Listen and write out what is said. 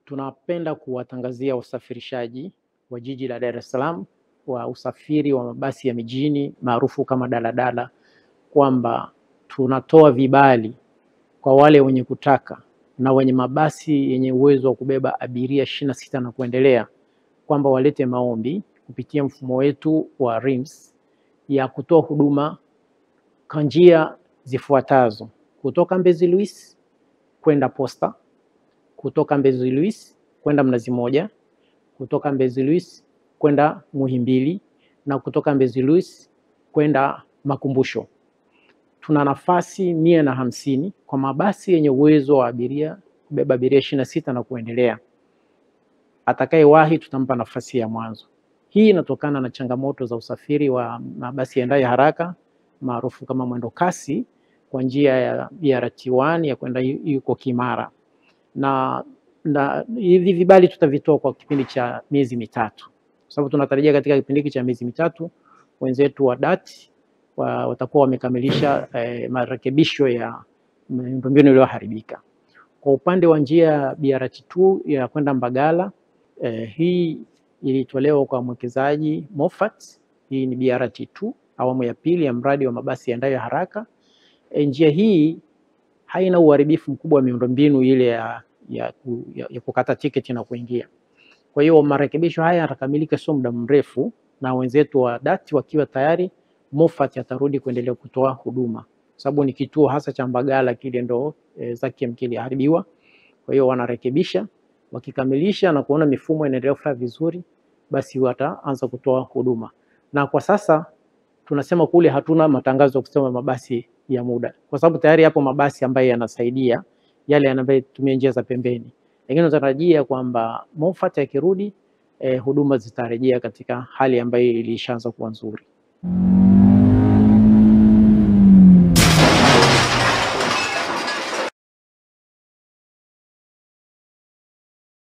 Tunapenda kuwatangazia wasafirishaji wa jiji la Dar es Salaam wa usafiri wa mabasi ya mijini maarufu kama daladala kwamba tunatoa vibali kwa wale wenye kutaka na wenye mabasi yenye uwezo wa kubeba abiria 26 na kuendelea kwamba walete maombi kupitia mfumo wetu wa RIMS ya kutoa huduma kwa njia zifuatazo: kutoka Mbezi Luis kwenda Posta, kutoka Mbezi Luis kwenda Mnazi Mmoja, kutoka Mbezi Luis kwenda Muhimbili na kutoka Mbezi Luis kwenda Makumbusho. Tuna nafasi 150 kwa mabasi yenye uwezo wa abiria kubeba abiria 26 na kuendelea. Atakayewahi tutampa nafasi ya mwanzo. Hii inatokana na changamoto za usafiri wa mabasi yaendayo haraka maarufu kama mwendo kasi kwa njia ya BRT1 ya kwenda yuko Kimara. Na hivi vibali tutavitoa kwa kipindi cha miezi mitatu. Kwa sababu tunatarajia katika kipindi cha miezi mitatu wenzetu wa DART watakuwa wamekamilisha marekebisho ya miundombinu iliyoharibika. Kwa upande wa njia BRT2 ya kwenda Mbagala, hii ilitolewa kwa mwekezaji Moffat. Hii ni BRT2 awamu ya pili ya mradi wa mabasi yaendayo haraka. Njia hii haina uharibifu mkubwa wa miundombinu ile ya kukata tiketi na kuingia. Kwa hiyo marekebisho haya yatakamilika sio muda mrefu, na wenzetu wa DART wakiwa tayari, Moffat atarudi kuendelea kutoa huduma, sababu ni kituo hasa cha Mbagala kile ndo ZAKIEM kiliharibiwa. Kwa hiyo wanarekebisha, wakikamilisha na kuona mifumo inaendelea kufanya vizuri, basi wataanza kutoa huduma. Na kwa sasa tunasema kule hatuna matangazo ya kusema mabasi ya muda, kwa sababu tayari hapo mabasi ambayo yanasaidia yale yanayotumia njia za pembeni. Lakini tunatarajia kwamba Moffat yakirudi, huduma zitarejea katika hali ambayo ilishaanza kuwa nzuri.